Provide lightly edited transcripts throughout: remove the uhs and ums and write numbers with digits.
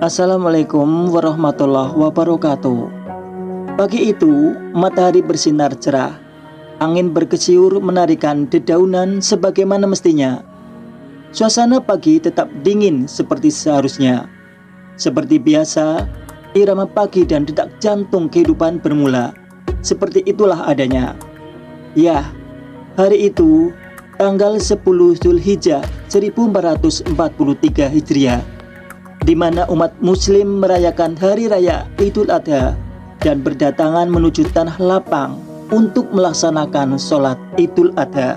Assalamualaikum warahmatullahi wabarakatuh. Pagi itu, matahari bersinar cerah. Angin berkesiur menarikan dedaunan sebagaimana mestinya. Suasana pagi tetap dingin seperti seharusnya. Seperti biasa, irama pagi dan detak jantung kehidupan bermula. Seperti itulah adanya. Ya, hari itu, tanggal 10 Zulhijjah 1443 Hijriah, di mana umat muslim merayakan hari raya Idul Adha dan berdatangan menuju tanah lapang untuk melaksanakan sholat Idul Adha.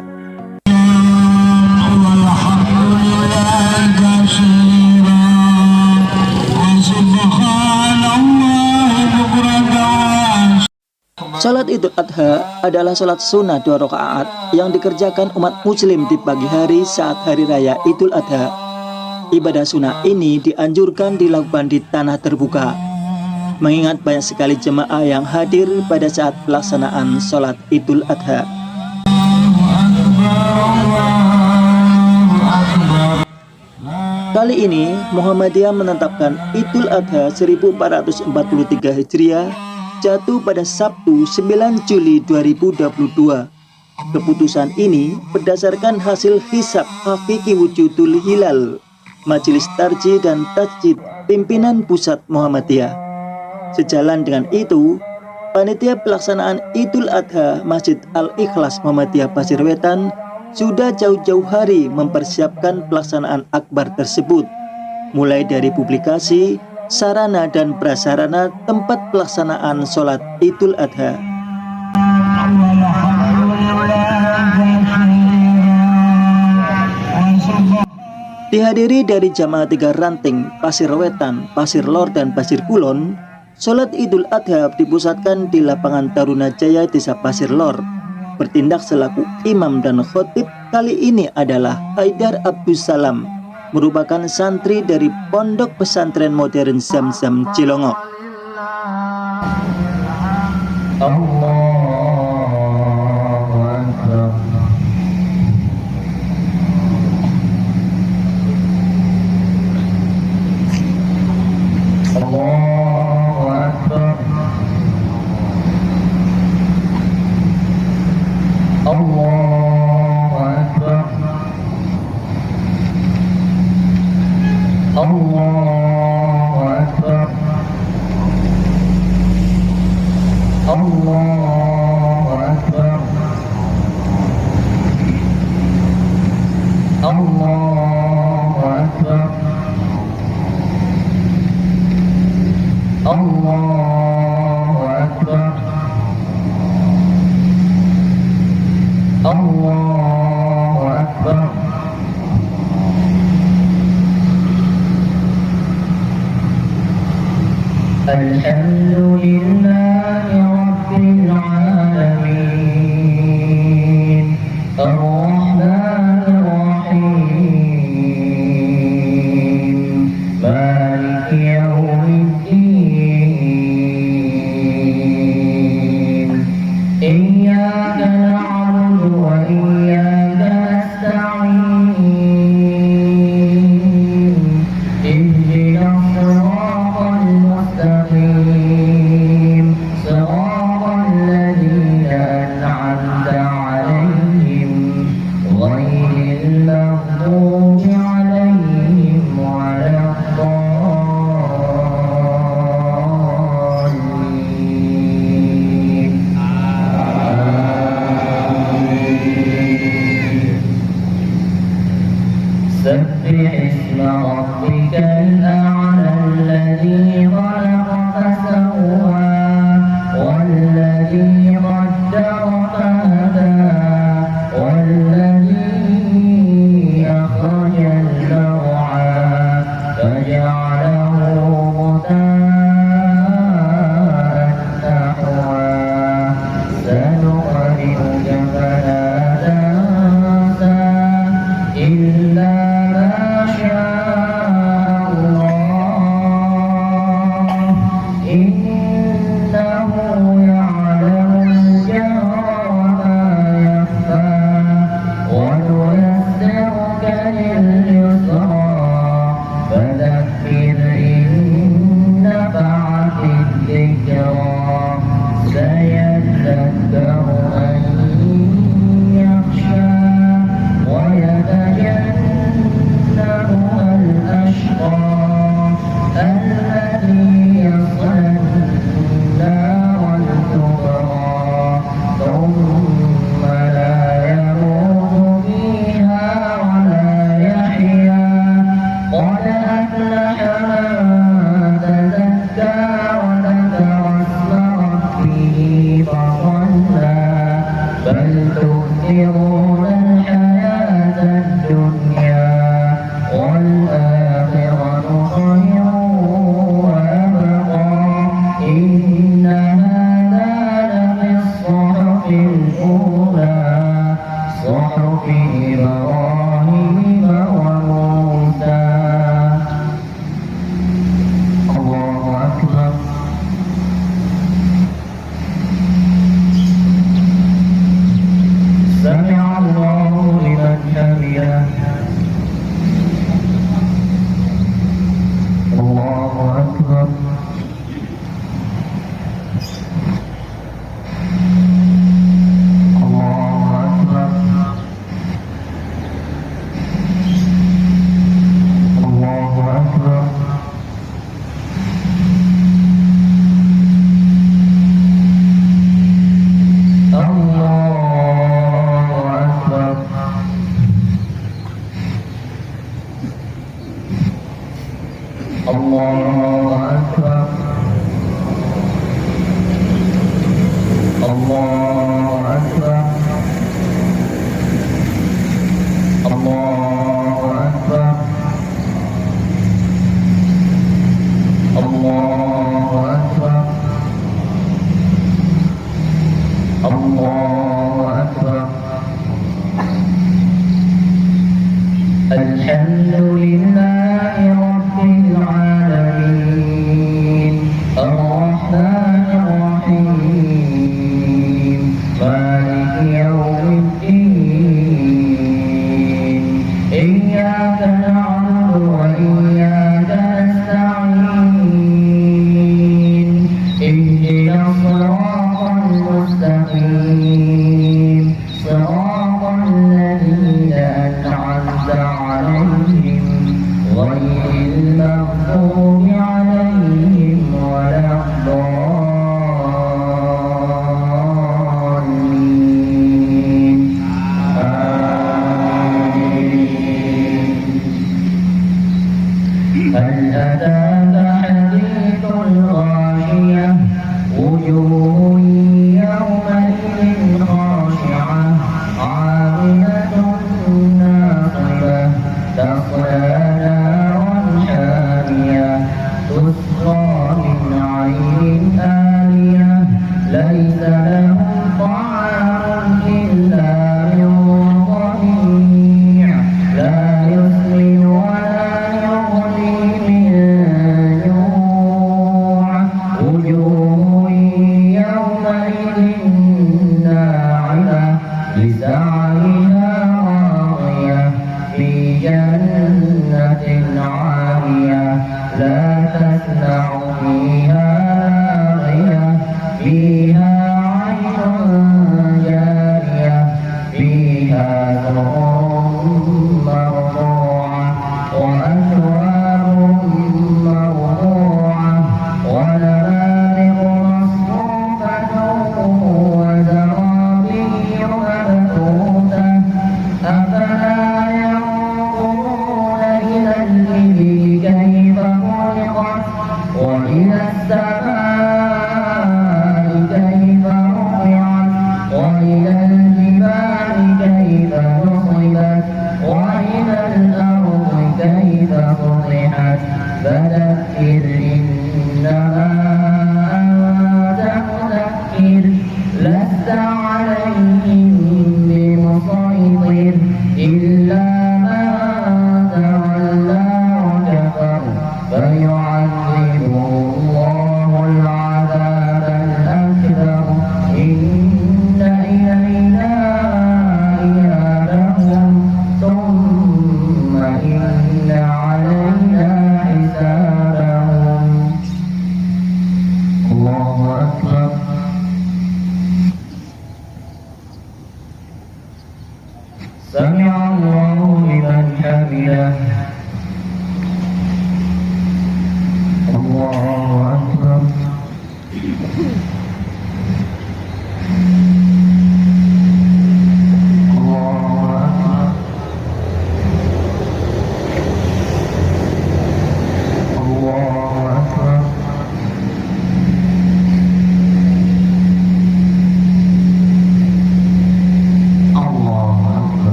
Sholat Idul Adha adalah sholat sunnah 2 rakaat yang dikerjakan umat muslim di pagi hari saat hari raya Idul Adha. Ibadah sunnah ini dianjurkan dilakukan di tanah terbuka, mengingat banyak sekali jemaah yang hadir pada saat pelaksanaan sholat Idul Adha. Kali ini Muhammadiyah menetapkan Idul Adha 1443 Hijriah jatuh pada Sabtu 9 Juli 2022. Keputusan ini berdasarkan hasil hisab hakiki wujudul hilal Majelis Tarjih dan Tajdid Pimpinan Pusat Muhammadiyah. Sejalan dengan itu, panitia pelaksanaan Idul Adha Masjid Al-Ikhlas Muhammadiyah Pasir Wetan sudah jauh-jauh hari mempersiapkan pelaksanaan akbar tersebut, mulai dari publikasi, sarana dan prasarana tempat pelaksanaan sholat Idul Adha. Dihadiri dari jamaah 3 ranting Pasir Wetan, Pasir Lor, dan Pasir Kulon, sholat Idul Adha dipusatkan di lapangan Taruna Jaya Desa Pasir Lor. Bertindak selaku imam dan khotib kali ini adalah Haidar Abdus Salam, merupakan santri dari Pondok Pesantren Modern Zam-Zam Cilongok. Alhamdulillahi Rabbil Alamin Ar-Rahmanir Rahim Maliki Yawmiddin Iyyaka na'budu wa iyyaka nasta'in Ihdinas siratal mustaqim Siratal ladzina an'amta 'alaihim ghairil maghdubi 'alaihim waladdallin. Sabbih isma rabbikal a'la alladhi khalaqa fasawwa walladhi qaddara fahada walladhi akhrajal mar'a faja'alahu ghuthaan nahwa sanuqri'uka fala tansa illa ma syaa Allah innahu ya'lamul jahra wa ma yakhfa wa nuyassiruka lil yusra fadhakkir in إبراهيم وموسى الله أكبر سمع الله لمن حمده الله أكبر الحمد لله رب العالمين الرحمن الرحيم مالك يوم الدين إياك نعبد وإياك نستعين اهدنا الصراط المستقيم صراط الذين أنعمت عليهم غير المغضوب عليهم ولا الضالين آمين هل أتاك حديث الغاشية وجوه يومئذ خاشعة عاملة ناصبة تصلى نارا حامية تسقى من عين آنية ليس لهم طعام إلا من ضريع لا يسمن ولا يغني من جوع وجوه يومئذ ناعمة لسعيها راضية في جنة عالية لا تسمع فيها لاغية فيها عين جارية فيها سرر مرفوعة وأكواب مرفوعة ونمارق مصفوفة وزرابي مبثوثة أفلا ينظرون إلى الإبل كيف خلقت وإلى السماء كيف رفعت وإلى الجبال كيف نصبت وإلى الأرض كيف سطحت فذكر إنما أنت مذكر لست عليهم بمسيطر إلا من تولى وكفر فيعذبه الله العذاب الأكبر إن إلينا إيابهم ثم إن علينا حسابهم الله أكبر سمع الله لمن حمده الله أكبر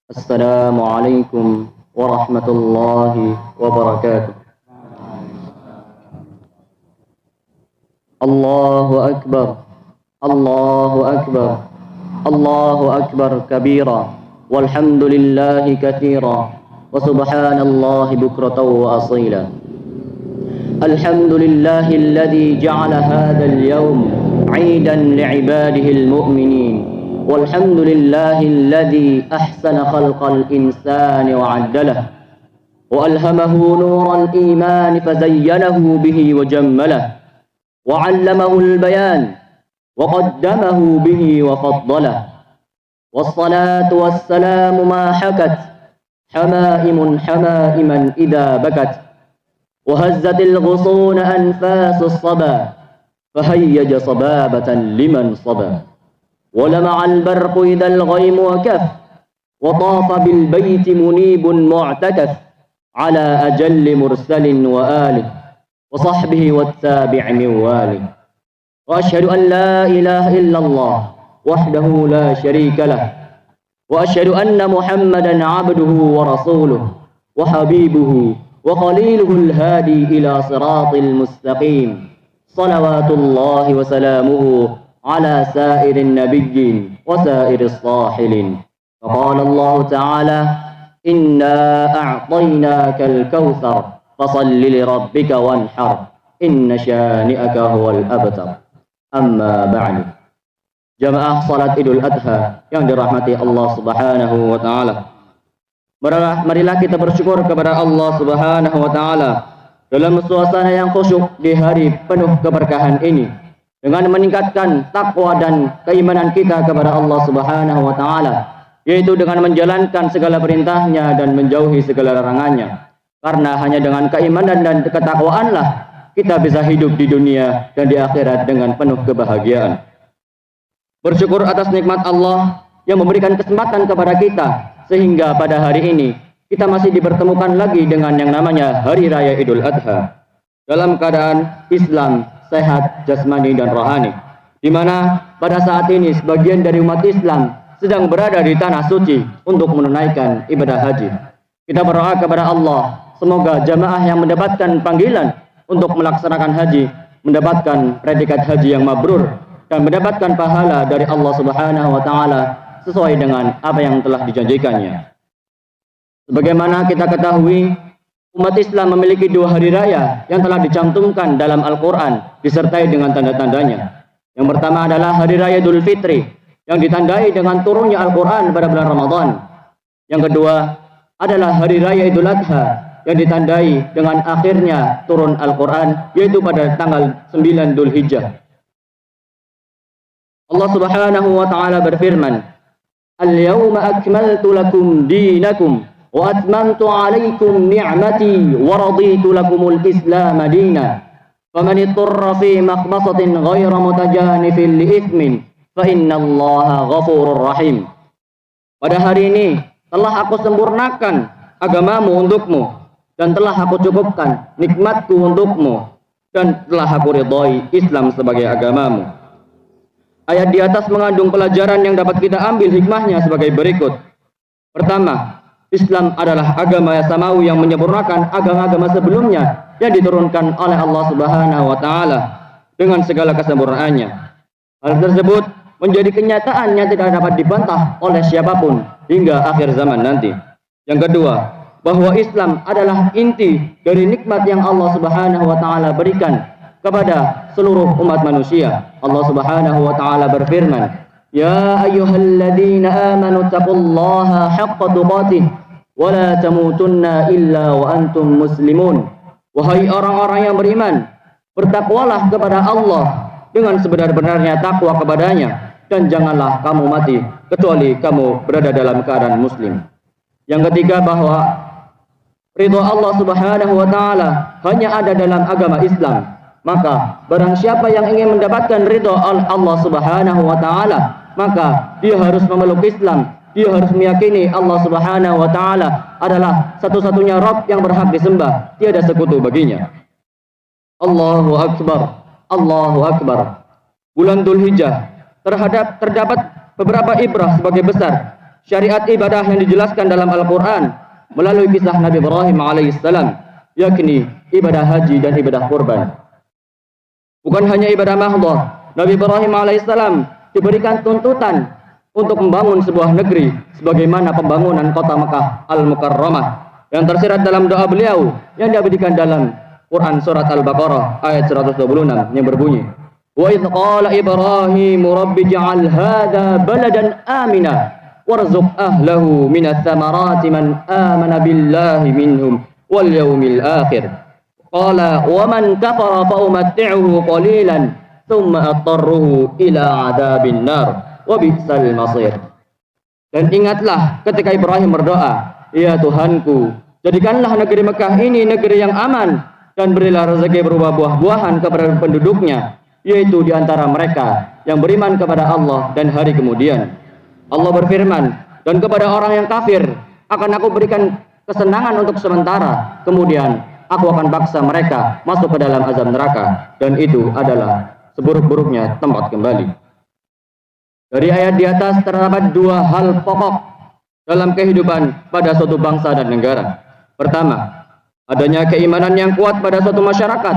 Assalamualaikum warahmatullahi wabarakatuh. Allahu Akbar, Allahu Akbar, Allahu Akbar kabira, walhamdulillahi katsira, wa subhanallahi bukratan wa asila. Alhamdulillahi alladhi ja'ala hadzal yawm 'iidan li'ibadihi al-mu'minin. Walhamdulillahi alladhi ahsana khalqal insani wa 'addalahu wa alhamahu nural iman fazayyanahu bihi wa jammalahu وعلمه البيان وقدمه به وفضله والصلاة والسلام ما حكت حمائم حمائما إذا بكت وهزت الغصون أنفاس الصبا فهيج صبابة لمن صبا ولمع البرق إذا الغيم وكف وطاف بالبيت منيب معتكف على أجل مرسل وآله وصحبه والتابع من واله وأشهد أن لا إله إلا الله وحده لا شريك له وأشهد أن محمدا عبده ورسوله وحبيبه وخليله الهادي إلى صراط المستقيم صلوات الله وسلامه على سائر النبيين وسائر الصاحلين فقال الله تعالى إنا أعطيناك الكوثر فصل لربك وانحر إن شانئك هو الأبتر. Amma ba'du. Jamaah salat Idul Adha yang dirahmati Allah Subhanahu wa taala. Marilah kita bersyukur kepada Allah Subhanahu wa taala dalam suasana yang khusyuk di hari penuh keberkahan ini dengan meningkatkan takwa dan keimanan kita kepada Allah Subhanahu wa taala, yaitu dengan menjalankan segala perintahnya dan menjauhi segala larangannya. Karena hanya dengan keimanan dan ketakwaanlah kita bisa hidup di dunia dan di akhirat dengan penuh kebahagiaan. Bersyukur atas nikmat Allah yang memberikan kesempatan kepada kita sehingga pada hari ini kita masih dipertemukan lagi dengan yang namanya Hari Raya Idul Adha dalam keadaan Islam sehat jasmani dan rohani, di mana pada saat ini sebagian dari umat Islam sedang berada di tanah suci untuk menunaikan ibadah haji. Kita berdoa kepada Allah, semoga jamaah yang mendapatkan panggilan untuk melaksanakan haji mendapatkan predikat haji yang mabrur dan mendapatkan pahala dari Allah Subhanahu wa taala sesuai dengan apa yang telah dijanjikannya. Sebagaimana kita ketahui, umat Islam memiliki dua hari raya yang telah dicantumkan dalam Al-Qur'an disertai dengan tanda-tandanya. Yang pertama adalah Hari Raya Idul Fitri yang ditandai dengan turunnya Al-Qur'an pada bulan Ramadan. Yang kedua adalah Hari Raya Idul Adha yang ditandai dengan akhirnya turun Al-Quran, yaitu pada tanggal 9 Dzulhijjah. Allah Subhanahu wa taala berfirman, "Al-yawma akmaltu lakum dinakum wa atmamtu 'alaikum ni'mati wa raditu lakumul Islam dinan. Faman ittara fi makhmasatin ghayra mutajanifin li itsmin fa innallaha ghafurur rahim." Pada hari ini telah aku sempurnakan agamamu untukmu, dan telah aku cukupkan nikmatku untukmu, dan telah aku ridhoi Islam sebagai agamamu. Ayat di atas mengandung pelajaran yang dapat kita ambil hikmahnya sebagai berikut. Pertama, Islam adalah agama samawi yang menyempurnakan agama-agama sebelumnya yang diturunkan oleh Allah Subhanahu wa taala dengan segala kesempurnaannya. Hal tersebut menjadi kenyataan yang tidak dapat dibantah oleh siapapun hingga akhir zaman nanti. Yang kedua, bahwa Islam adalah inti dari nikmat yang Allah Subhanahu wa taala berikan kepada seluruh umat manusia. Allah Subhanahu wa taala berfirman, "Ya ayyuhalladzina amanu taqullaha haqqa tuqatih wa la tamutunna illa wa antum muslimun." Wahai orang-orang yang beriman, bertakwalah kepada Allah dengan sebenar-benarnya takwa kepadanya, dan janganlah kamu mati kecuali kamu berada dalam keadaan muslim. Yang ketiga, bahwa ridho Allah Subhanahu wa taala hanya ada dalam agama Islam. Maka barang siapa yang ingin mendapatkan ridho Allah Subhanahu wa taala, maka dia harus memeluk Islam. Dia harus meyakini Allah Subhanahu wa taala adalah satu-satunya Rabb yang berhak disembah, tiada sekutu baginya. Allahu Akbar, Allahu Akbar. Bulan Dzulhijjah terdapat beberapa ibrah sebagai besar. syariat ibadah yang dijelaskan dalam Al-Quran melalui kisah Nabi Ibrahim alaihissalam, yakni ibadah haji dan ibadah kurban. Bukan hanya ibadah mahdhah, Nabi Ibrahim alaihissalam diberikan tuntutan untuk membangun sebuah negeri sebagaimana pembangunan kota Mekah Al-Mukarramah yang tersirat dalam doa beliau yang diabadikan dalam Quran surat Al-Baqarah ayat 126 yang berbunyi, wa idh qala Ibrahim rabbi ja'al hadha baladan amina warzuq ahlahu minas thamarati man amana billahi minhum wal yawmil akhir qala wa man kafara fa umatti'uhu qalilan thumma atarruhu ila adabin nar wa bi'sal masir. Dan ingatlah ketika Ibrahim berdoa, ya Tuhanku, jadikanlah negeri Mekah ini negeri yang aman dan berilah rezeki berupa buah-buahan kepada penduduknya, yaitu di antara mereka yang beriman kepada Allah dan hari kemudian. Allah berfirman, dan kepada orang yang kafir akan aku berikan kesenangan untuk sementara, kemudian aku akan paksa mereka masuk ke dalam azab neraka, dan itu adalah seburuk-buruknya tempat kembali. Dari ayat di atas terdapat dua hal pokok dalam kehidupan pada suatu bangsa dan negara. Pertama, adanya keimanan yang kuat pada suatu masyarakat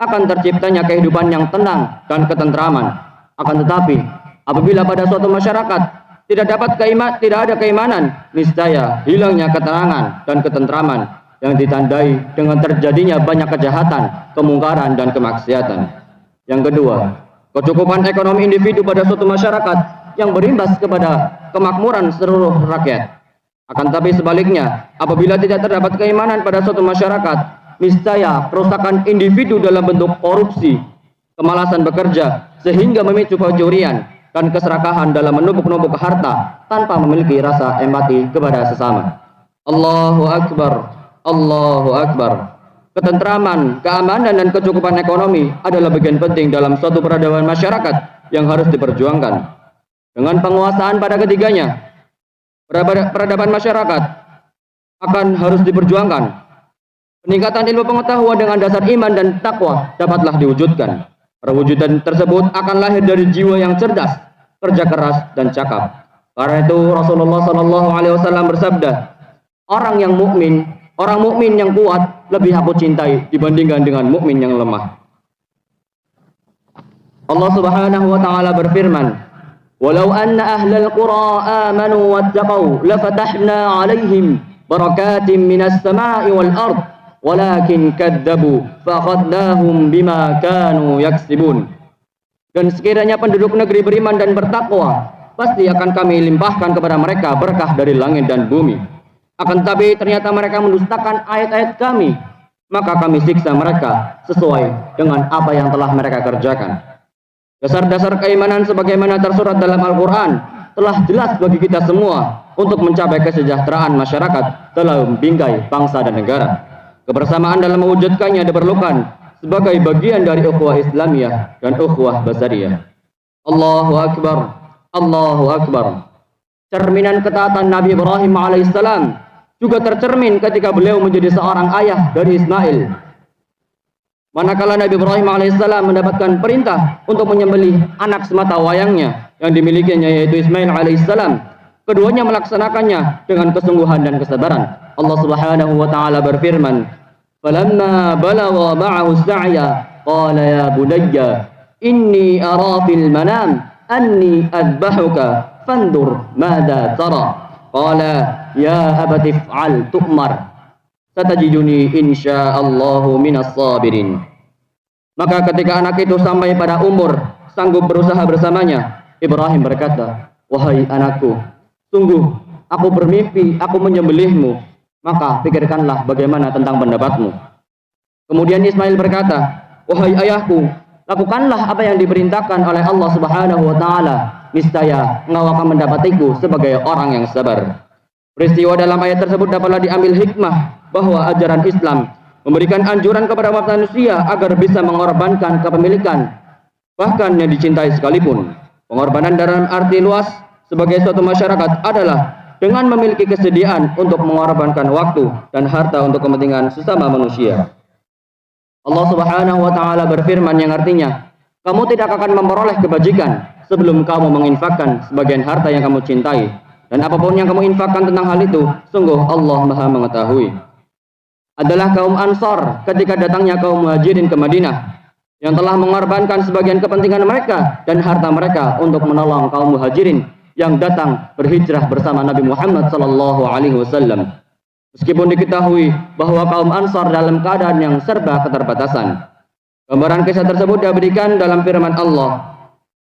akan terciptanya kehidupan yang tenang dan ketentraman. Akan tetapi, apabila pada suatu masyarakat tidak ada keimanan, niscaya hilangnya ketenangan dan ketentraman yang ditandai dengan terjadinya banyak kejahatan, kemungkaran dan kemaksiatan. Yang kedua, kecukupan ekonomi individu pada suatu masyarakat yang berimbas kepada kemakmuran seluruh rakyat. Akan tetapi sebaliknya, apabila tidak terdapat keimanan pada suatu masyarakat, niscaya kerusakan individu dalam bentuk korupsi, kemalasan bekerja, sehingga memicu pencurian dan keserakahan dalam menumpuk-numpuk harta tanpa memiliki rasa empati kepada sesama. Allahu Akbar, Allahu Akbar. Ketentraman, keamanan, dan kecukupan ekonomi adalah bagian penting dalam suatu peradaban masyarakat yang harus diperjuangkan. Dengan penguasaan pada ketiganya, peradaban masyarakat akan harus diperjuangkan. Peningkatan ilmu pengetahuan dengan dasar iman dan takwa dapatlah diwujudkan. Perwujudan tersebut akan lahir dari jiwa yang cerdas, kerja keras, dan cakap. Karena itu Rasulullah SAW bersabda, orang mukmin yang kuat lebih aku cintai dibandingkan dengan mukmin yang lemah. Allah Subhanahu wa taala berfirman, "Walau anna ahlal qura amanu wattaqau lafatahna 'alaihim barakatim minas sama'i wal ard, walakin kadzabu fa'akhadnahum bima kanu yaksibun." Dan sekiranya penduduk negeri beriman dan bertakwa, pasti akan kami limpahkan kepada mereka berkah dari langit dan bumi. Akan tetapi ternyata mereka mendustakan ayat-ayat kami, maka kami siksa mereka sesuai dengan apa yang telah mereka kerjakan. Dasar-dasar keimanan sebagaimana tersurat dalam Al-Quran telah jelas bagi kita semua untuk mencapai kesejahteraan masyarakat dalam bingkai bangsa dan negara. Kebersamaan dalam mewujudkannya diperlukan sebagai bagian dari ukhuwah Islamiyah dan ukhuwah Basariyah. Allahu Akbar, Allahu Akbar. Cerminan ketaatan Nabi Ibrahim alaihissalam juga tercermin ketika beliau menjadi seorang ayah dari Ismail. Manakala Nabi Ibrahim alaihissalam mendapatkan perintah untuk menyembelih anak semata wayangnya yang dimilikinya yaitu Ismail alaihissalam, keduanya melaksanakannya dengan kesungguhan dan kesabaran. Allah Subhanahu wa taala berfirman, "Falamma balagha ma'ahu as-sa'ya qala ya bunayya inni ara fil manam anni adbahuka fandur madza tara." Qala ya abati fa'al tu'mar satajiduni insyaallahu minas sabirin. Maka ketika anak itu sampai pada umur sanggup berusaha bersamanya, Ibrahim berkata, "Wahai anakku, sungguh aku bermimpi aku menyembelihmu, maka pikirkanlah bagaimana tentang pendapatmu." Kemudian Ismail berkata, "Wahai ayahku, lakukanlah apa yang diperintahkan oleh Allah Subhanahu wa taala. Niscaya engkau akan mendapatiku sebagai orang yang sabar." Peristiwa dalam ayat tersebut dapatlah diambil hikmah bahwa ajaran Islam memberikan anjuran kepada manusia agar bisa mengorbankan kepemilikan, bahkan yang dicintai sekalipun. Pengorbanan dalam arti luas sebagai suatu masyarakat adalah dengan memiliki kesediaan untuk mengorbankan waktu dan harta untuk kepentingan sesama manusia. Allah Subhanahu wa taala berfirman yang artinya, "Kamu tidak akan memperoleh kebajikan sebelum kamu menginfakkan sebagian harta yang kamu cintai, Dan apapun yang kamu infakkan tentang hal itu, sungguh Allah Maha mengetahui. Adalah kaum Ansar ketika datangnya kaum Muhajirin ke Madinah, yang telah mengorbankan sebagian kepentingan mereka dan harta mereka untuk menolong kaum Muhajirin yang datang berhijrah bersama Nabi Muhammad SAW. Meskipun diketahui bahwa kaum Ansar dalam keadaan yang serba keterbatasan. Gambaran kisah tersebut diberikan dalam firman Allah,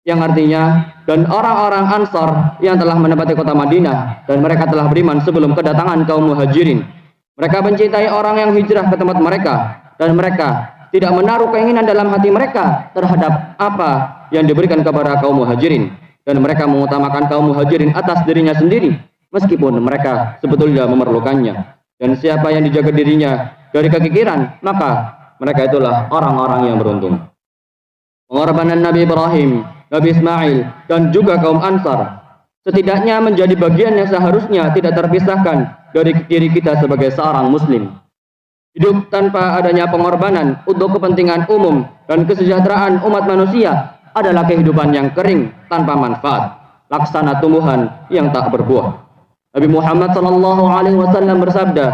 yang artinya, dan orang-orang Ansar yang telah menempati kota Madinah dan mereka telah beriman sebelum kedatangan kaum Muhajirin. Mereka mencintai orang yang hijrah ke tempat mereka, dan mereka tidak menaruh keinginan dalam hati mereka terhadap apa yang diberikan kepada kaum Muhajirin, dan mereka mengutamakan kaum Muhajirin atas dirinya sendiri meskipun mereka sebetulnya memerlukannya. Dan siapa yang dijaga dirinya dari kekikiran, maka mereka itulah orang-orang yang beruntung. Pengorbanan Nabi Ibrahim, Nabi Ismail, dan juga kaum Ansar setidaknya menjadi bagian yang seharusnya tidak terpisahkan dari diri kita sebagai seorang muslim. Hidup tanpa adanya pengorbanan untuk kepentingan umum dan kesejahteraan umat manusia adalah kehidupan yang kering tanpa manfaat, laksana tumbuhan yang tak berbuah. Nabi Muhammad SAW bersabda,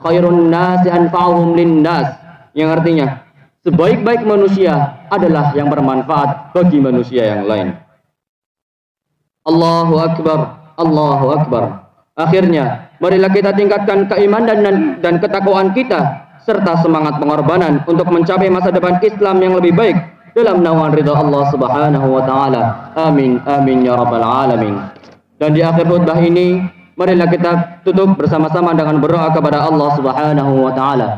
khairun nasi anfa'uhum linnas, yang artinya sebaik-baik manusia adalah yang bermanfaat bagi manusia yang lain. Allahu Akbar, Allahu Akbar. Akhirnya, marilah kita tingkatkan keimanan dan ketakwaan kita serta semangat pengorbanan untuk mencapai masa depan Islam yang lebih baik dalam naungan ridha Allah Subhanahu wa taala. Amin amin ya rabbal alamin. Dan di akhir khutbah ini, marilah kita tutup bersama-sama dengan berdoa kepada Allah Subhanahu wa taala.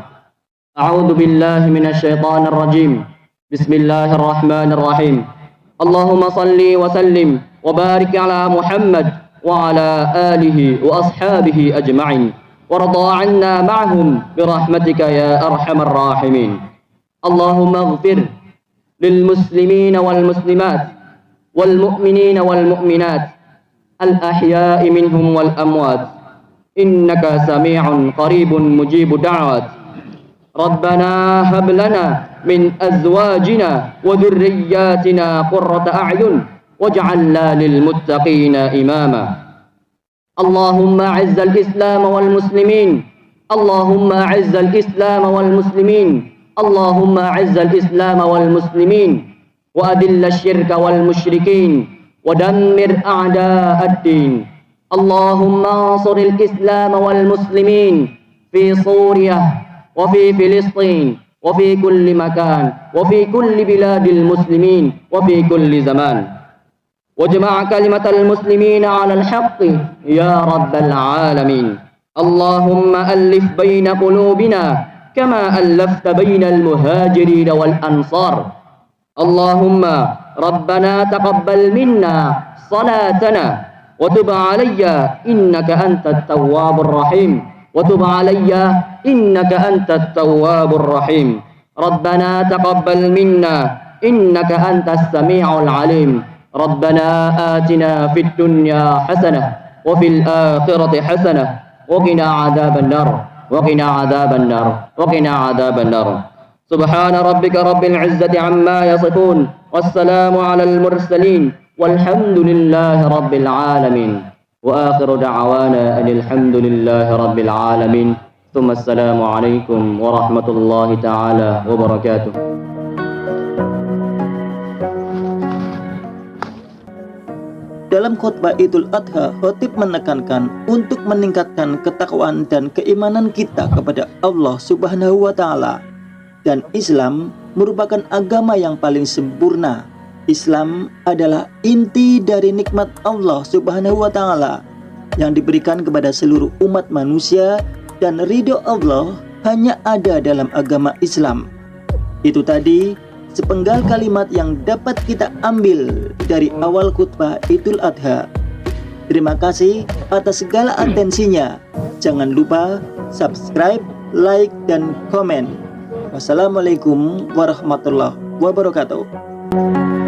A'udzu billahi minasyaitonir rajim. Bismillahirrahmanirrahim. Allahumma salli wa sallim wa barik ala Muhammad wa ala alihi wa ashabihi ajma'in. وارضى عنا معهم برحمتك يا أرحم الراحمين. اللهم اغفر للمسلمين والمسلمات والمؤمنين والمؤمنات الأحياء منهم والأموات إنك سميع قريب مجيب دعوات. ربنا هب لنا من أزواجنا وذرياتنا قرة أعين واجعلنا للمتقين إماما. اللهم أعز الإسلام والمسلمين. اللهم أعز الإسلام والمسلمين. اللهم أعز الإسلام والمسلمين وأذل الشرك والمشركين ودمر أعداء الدين. اللهم انصر الإسلام والمسلمين في سوريا وفي فلسطين وفي كل مكان وفي كل بلاد المسلمين وفي كل زمان. واجمع كلمة المسلمين على الحق يا رب العالمين. اللهم ألف بين قلوبنا كما ألفت بين المهاجرين والأنصار. اللهم ربنا تقبل منا صلاتنا وتب علي إنك أنت التواب الرحيم. وتب علي إنك أنت التواب الرحيم. ربنا تقبل منا إنك أنت السميع العليم. ربنا آتنا في الدنيا حسنة وفي الآخرة حسنة وقنا عذاب النار وقنا عذاب النار وقنا عذاب النار. سبحان ربك رب العزة عما يصفون والسلام على المرسلين والحمد لله رب العالمين. وآخر دعوانا أن الحمد لله رب العالمين. ثم السلام عليكم ورحمة الله تعالى وبركاته. Dalam khutbah Idul Adha, khatib menekankan untuk meningkatkan ketakwaan dan keimanan kita kepada Allah Subhanahu wa taala. Dan Islam merupakan agama yang paling sempurna. Islam adalah inti dari nikmat Allah Subhanahu wa taala yang diberikan kepada seluruh umat manusia, dan ridho Allah hanya ada dalam agama Islam. Itu tadi sepenggal kalimat yang dapat kita ambil dari awal khutbah Idul Adha. Terima kasih atas segala atensinya. Jangan lupa subscribe, like, dan komen. Wassalamualaikum warahmatullahi wabarakatuh.